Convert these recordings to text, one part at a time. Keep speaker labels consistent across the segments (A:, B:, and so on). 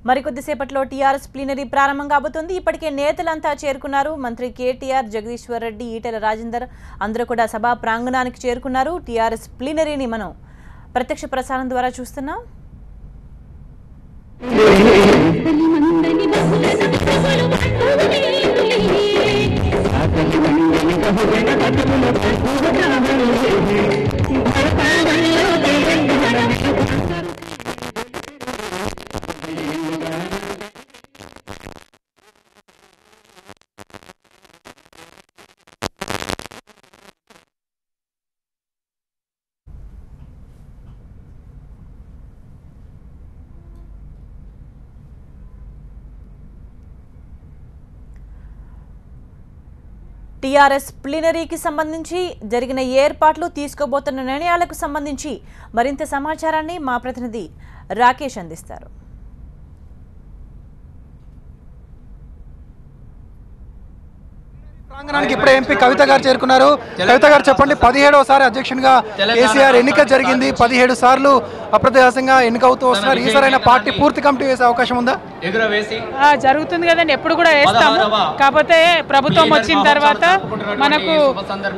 A: మరికొద్దిసేపట్లో TRS plenary ప్రారంభం కాబోతుంది. ఇప్పటికే నేతలంతా చేరుకున్నారు. మంత్రి కేటీఆర్, జగదీశ్వర్ రెడ్డి, ఈటెల రాజేందర్ అందరూ కూడా సభా ప్రాంగణానికి చేరుకున్నారు. టీఆర్ఎస్ ప్లీనరీని మనం ప్రత్యక్ష ప్రసారం ద్వారా చూస్తున్నాం. టీఆర్ఎస్ ప్లీనరీకి సంబంధించి జరిగిన ఏర్పాట్లు, తీసుకోబోతున్న నిర్ణయాలకు సంబంధించి మరింత సమాచారాన్ని మా ప్రతినిధి రాకేష్ అందిస్తారు.
B: ప్రాంగణానికి ఇప్పుడే ఎంపీ కవిత గారు చేరుకున్నారు. కవిత గారు చెప్పండి, 17వసారి అధ్యక్షునిగా కేసీఆర్ ఎన్నిక జరిగింది. 17 సార్లు అప్రత్యాశంగా ఎన్నికవుతూ వస్తున్నారు. ఈసారైనా పార్టీ పూర్తి కమిటీ వేసే అవకాశం ఉందా?
C: జరుగుతుంది కదండి, ఎప్పుడు కూడా వేస్తాము. కాకపోతే ప్రభుత్వం వచ్చిన తర్వాత మనకు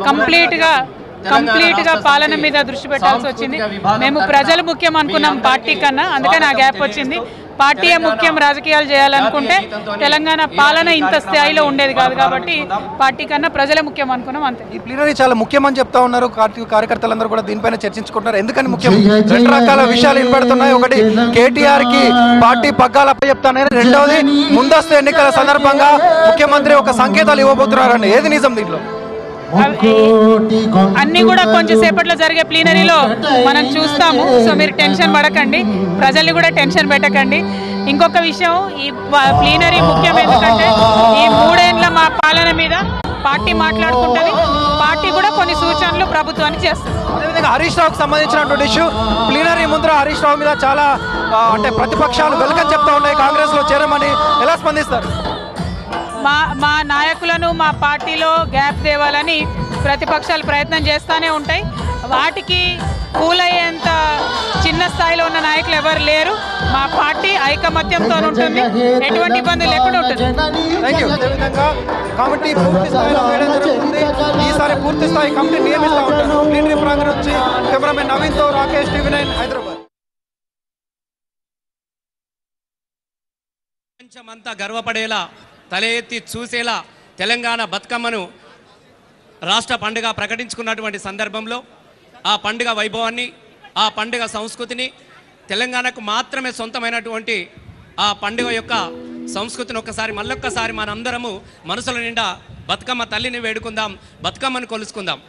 C: కంప్లీట్ గా పాలన మీద దృష్టి పెట్టాల్సి వచ్చింది. మేము ప్రజలు ముఖ్యం అనుకున్నాం పార్టీ కన్నా, అందుకని ఆ గ్యాప్ వచ్చింది. పార్టీయే ముఖ్యం, రాజకీయాలు చేయాలనుకుంటే తెలంగాణ పాలన ఇంత స్థాయిలో ఉండేది కాదు. కాబట్టి పార్టీ కన్నా ప్రజలే ముఖ్యం అనుకున్నాం, అంతే.
B: ఈ ప్లీనరీ చాలా ముఖ్యమని చెప్తా ఉన్నారు. కార్యకర్తలందరూ కూడా దీనిపైన చర్చించుకుంటున్నారు. ఎందుకని ముఖ్యం? 2 రకాల విషయాలు వినపడుతున్నాయి. ఒకటి, కేటీఆర్ కి పార్టీ పగ్గాలపై చెప్తానని, రెండవది ముందస్తు ఎన్నికల సందర్భంగా ముఖ్యమంత్రి ఒక సంకేతాలు ఇవ్వబోతున్నారని. ఏది నిజం దీంట్లో?
C: అన్ని కూడా కొంచెం సేపట్లో జరిగే ప్లీనరీలో మనం చూస్తాము. సో మీరు టెన్షన్ పడకండి, ప్రజల్ని కూడా టెన్షన్ పెట్టకండి. ఇంకొక విషయం, ఈ ప్లీనరీ ముఖ్యం ఎందుకంటే ఈ 3 ఏళ్ల మా పాలన మీద పార్టీ మాట్లాడుకుంటుంది. పార్టీ కూడా కొన్ని సూచనలు ప్రభుత్వానికి చేస్తుంది.
B: అదేవిధంగా హరీష్ రావుకు సంబంధించినటువంటి ఇష్యూ, ప్లీనరీ ముందర హరీష్ రావు మీద చాలా అంటే ప్రతిపక్షాలు వెల్కమ్ చెప్తా ఉన్నాయి. కాంగ్రెస్ లో చేరమని ఎలా స్పందిస్తారు?
C: మా నాయకులను మా పార్టీలో గ్యాప్ తేవాలని ప్రతిపక్షాలు ప్రయత్నం చేస్తూనే ఉంటాయి. వాటికి కూలయ్యేంత చిన్న స్థాయిలో ఉన్న నాయకులు ఎవరు లేరు. మా పార్టీ ఐకమత్యంతో ఉంటుంది, ఎటువంటి ఇబ్బంది లేకుండా ఉంటుంది.
B: ఈసారి పూర్తి స్థాయి కమిటీ నియమిస్తూ ఉంటారు. ప్లీనరీ ప్రాంగణం నుంచి కెమెరామెన్ నవీన్తో రాకేష్, TV9 హైదరాబాద్.
D: ప్రపంచమంతా గర్వపడేలా, తల ఎత్తి చూసేలా తెలంగాణ బతుకమ్మను రాష్ట్ర పండుగ ప్రకటించుకున్నటువంటి సందర్భంలో ఆ పండుగ వైభవాన్ని, ఆ పండుగ సంస్కృతిని, తెలంగాణకు మాత్రమే సొంతమైనటువంటి ఆ పండుగ యొక్క సంస్కృతిని మళ్ళొక్కసారి మనందరము మనసుల నిండా బతుకమ్మ తల్లిని వేడుకుందాం, బతుకమ్మను కొలుసుకుందాం.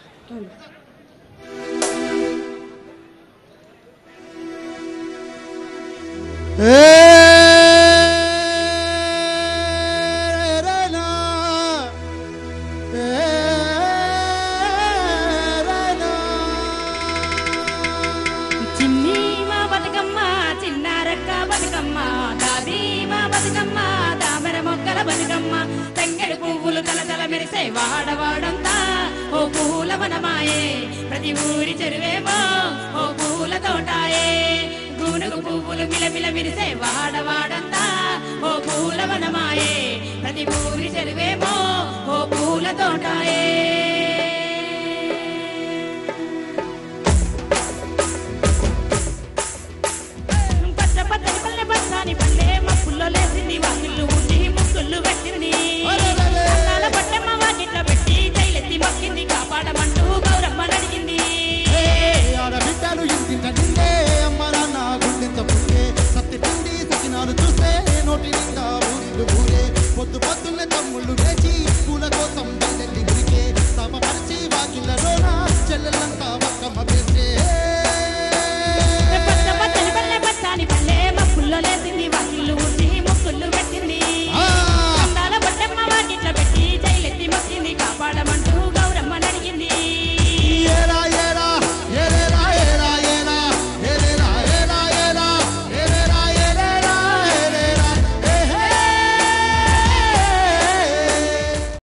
E: వాడవాడంతా ఓ పూల వనమాయే, ప్రతి ఊరి చెరువేమో ఓ పూల తోటాయే. గూనుగు పువ్వులు మిలమిల విరిసే వాడవాడంతా ఓ పూల వనమాయే, ప్రతి ఊరి చెరువేమో ఓ పూల తోటాయే. పచ్చ పచ్చని పల్లె పచ్చాని పల్లె మప్పుల్లో లేసింది, వాకిళ్ళు ఉండి ముగ్గుళ్ళు పెట్టింది. మొక్కింది కాపాడమంటూ గౌరమ్మ అడిగింది.
F: ఆడబిడ్డలు ఇంటింట నిండే, అమ్మ నాన్న గుండెంత పుట్టే, సత్తి పిండి సకినాలు చూస్తే నోటి నిండా ఊరిలు ఊరే. పొద్దున్నే తమ్ముళ్ళు లేచి పూల కోసం